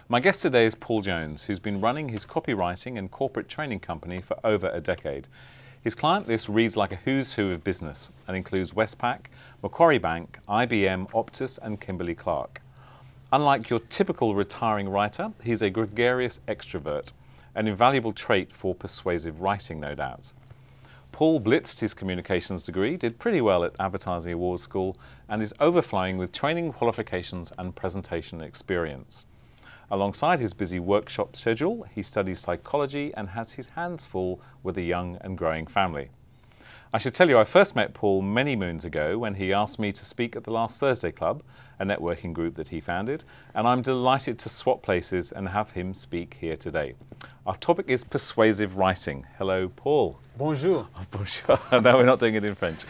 My guest today is Paul Jones, who's been running his copywriting and corporate training company for over a decade. His client list reads like a who's who of business and includes Westpac, Macquarie Bank, IBM, Optus and Kimberly-Clark. Unlike your typical retiring writer, he's a gregarious extrovert, an invaluable trait for persuasive writing, no doubt. Paul blitzed his communications degree, did pretty well at Advertising Awards School, and is overflowing with training qualifications and presentation experience. Alongside his busy workshop schedule, he studies psychology and has his hands full with a young and growing family. I should tell you I first met Paul many moons ago when he asked me to speak at the Last Thursday Club, a networking group that he founded, and I'm delighted to swap places and have him speak here today. Our topic is persuasive writing. Hello, Paul. Bonjour. Oh, bonjour. No, we're not doing it in French.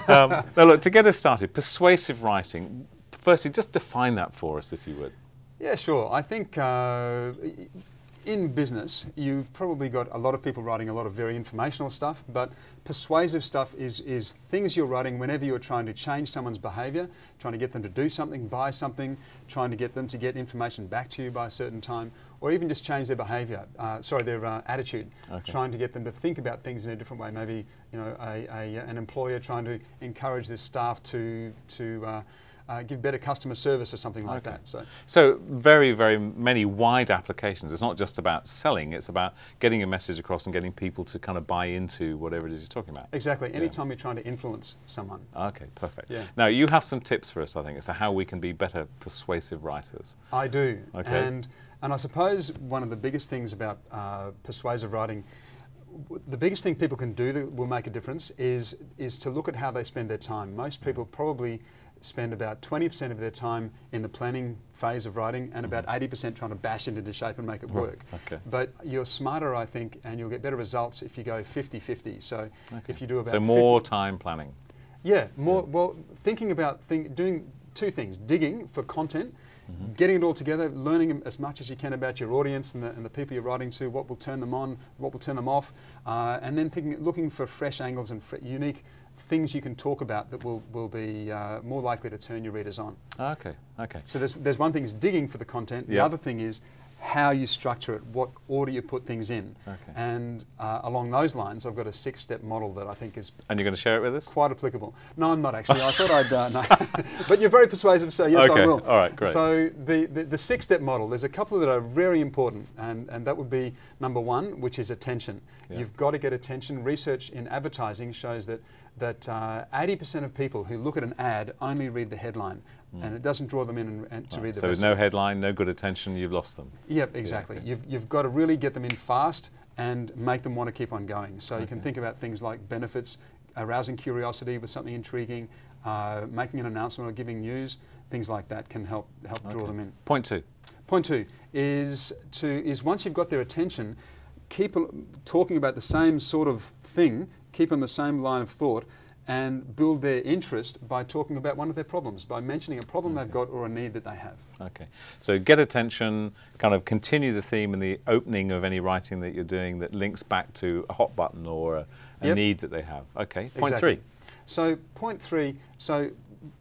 Now look, to get us started, persuasive writing, firstly, just define that for us, if you would. Yeah, sure. I think in business, you've probably got a lot of people writing a lot of very informational stuff, but persuasive stuff is things you're writing whenever you're trying to change someone's behavior, trying to get them to do something, buy something, trying to get them to get information back to you by a certain time, or even just change their behavior, their attitude, trying to get them to think about things in a different way. Maybe, you know, an employer trying to encourage their staff to give better customer service or something like that. So very, very many wide applications. It's not just about selling, it's about getting a message across and getting people to kind of buy into whatever it is you're talking about. Exactly. Anytime you're trying to influence someone. Okay, perfect. Yeah. Now, you have some tips for us, I think, as to how we can be better persuasive writers. I do. Okay. And I suppose one of the biggest things about persuasive writing, the biggest thing people can do that will make a difference is to look at how they spend their time. Most people probably spend about 20% of their time in the planning phase of writing and about 80% trying to bash it into shape and make it work. Okay. But you're smarter, I think, and you'll get better results if you go 50-50. So if you do about more time planning. Yeah, more. Well, thinking about doing two things: digging for content, getting it all together, learning as much as you can about your audience and the people you're writing to, what will turn them on, what will turn them off, and then looking for fresh angles and unique things you can talk about that will be more likely to turn your readers on. Okay, okay. So there's one thing is digging for the content. The other thing is how you structure it, what order you put things in. Okay. And along those lines, I've got a 6-step model that I think is... And you're going to share it with us? Quite applicable. No, I'm not actually. I thought I'd... no. But you're very persuasive, so yes, I will. All right, great. So the 6-step model, there's a couple that are very important, and that would be number 1, which is attention. Yeah. You've got to get attention. Research in advertising shows that 80% of people who look at an ad only read the headline, and it doesn't draw them in and to read the rest. So with no headline, no good attention, you've lost them. Yep, exactly. Yeah, okay. You've got to really get them in fast and make them want to keep on going. So you can think about things like benefits, arousing curiosity with something intriguing, making an announcement or giving news, things like that can help draw them in. Point 2. Point 2 is once you've got their attention, keep talking about the same sort of thing, keep on the same line of thought, and build their interest by talking about one of their problems, by mentioning a problem they've got or a need that they have. Okay, so get attention, kind of continue the theme in the opening of any writing that you're doing that links back to a hot button or a need that they have. Okay, point 3. So point 3, so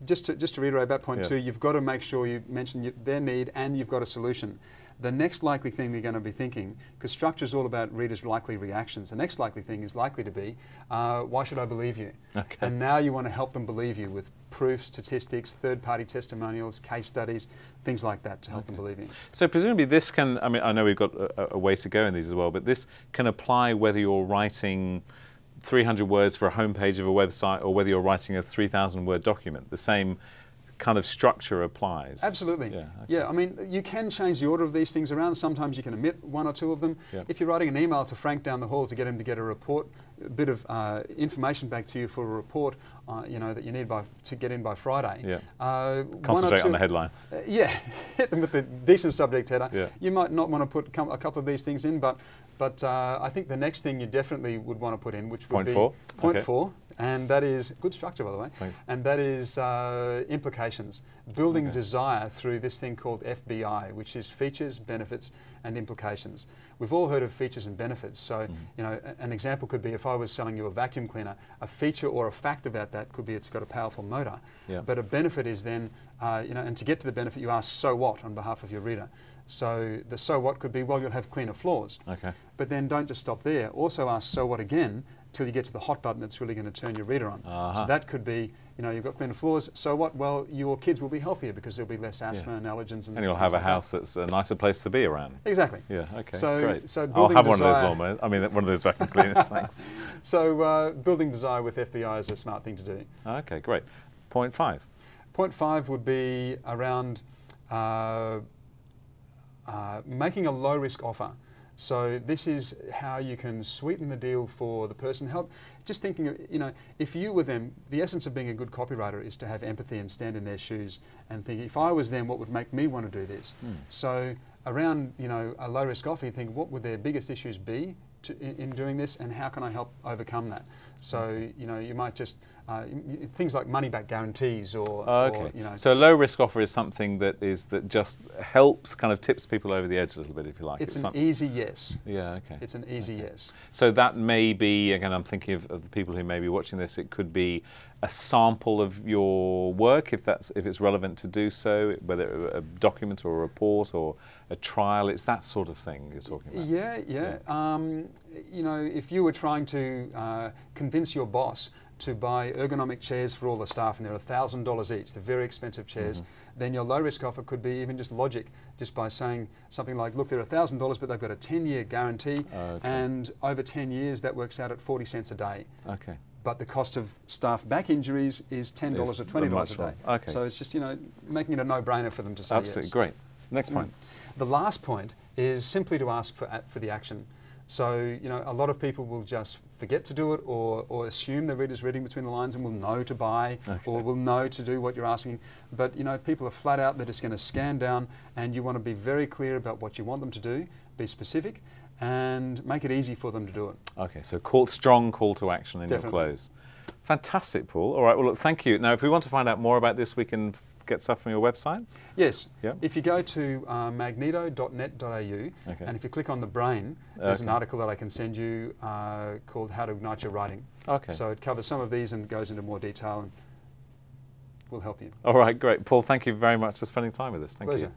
just to reiterate about point 2, you've got to make sure you mention their need and you've got a solution. The next likely thing they're going to be thinking, because structure is all about readers' likely reactions, the next likely thing is likely to be, why should I believe you? Okay. And now you want to help them believe you with proof, statistics, third-party testimonials, case studies, things like that to help them believe you. So presumably this can, I mean, I know we've got a way to go in these as well, but this can apply whether you're writing 300 words for a homepage of a website or whether you're writing a 3,000-word document. The same kind of structure applies. Absolutely. Yeah, yeah, I mean, you can change the order of these things around. Sometimes you can omit 1 or 2 of them. Yep. If you're writing an email to Frank down the hall to get him to get a report, a bit of information back to you for a report, you know, that you need to get in by Friday. Yeah. Concentrate on the headline. Yeah, hit them with a decent subject header. Yeah. You might not want to put a couple of these things in, but I think the next thing you definitely would want to put in, which would be point 4, and that is good structure, by the way. Thanks. And that is implications, building desire through this thing called FBI, which is features, benefits, and implications. We've all heard of features and benefits. So, you know, an example could be if I was selling you a vacuum cleaner, a feature or a fact about that could be it's got a powerful motor. Yeah. But a benefit is then, and to get to the benefit, you ask so what on behalf of your reader. So the so what could be, well, you'll have cleaner floors. Okay. But then don't just stop there. Also ask so what again till you get to the hot button that's really going to turn your reader on. So that could be, you've got cleaner floors. So what? Well, your kids will be healthier because there'll be less asthma and allergens. And you'll have a house that's a nicer place to be around. Exactly. Yeah, okay, so, great. So I'll have one of those desire, lawnmowers. I mean, one of those vacuum cleaners, thanks. So building desire with FBI is a smart thing to do. Okay, great. Point 5. Point 5 would be around making a low-risk offer. So this is how you can sweeten the deal for the person. Just thinking of, if you were them, the essence of being a good copywriter is to have empathy and stand in their shoes and think, if I was them, what would make me want to do this? So around, a low-risk offer, you think, what would their biggest issues be in doing this, and how can I help overcome that? So, you might just, things like money-back guarantees or, So a low-risk offer is something that just helps, kind of tips people over the edge a little bit, if you like. It's an easy yes. Yeah, okay. It's an easy yes. So that may be, again, I'm thinking of the people who may be watching this, it could be a sample of your work, if it's relevant to do so, whether a document or a report or a trial, it's that sort of thing you're talking about. Yeah. If you were trying to convince your boss to buy ergonomic chairs for all the staff, and they're $1,000 each, they're very expensive chairs, then your low-risk offer could be even just logic, just by saying something like, look, they're $1,000, but they've got a 10-year guarantee, and over 10 years that works out at 40 cents a day. Okay. But the cost of staff back injuries is $10 or $20 a day. Okay. So it's just, making it a no-brainer for them to say Absolutely, yes. great. Next point. The last point is simply to ask for the action. So, a lot of people will just forget to do it or assume the reader's reading between the lines and will know to buy or will know to do what you're asking. But, people are flat out, they're just going to scan down, and you want to be very clear about what you want them to do, be specific, and make it easy for them to do it. Okay, so strong call to action in your close. Fantastic, Paul. All right, well, look, thank you. Now, if we want to find out more about this, we can get stuff from your website? Yes. Yep. If you go to magneto.net.au, and if you click on the brain, there's an article that I can send you called How to Ignite Your Writing. Okay. So it covers some of these and goes into more detail and will help you. All right, great. Paul, thank you very much for spending time with us. Thank you. Pleasure.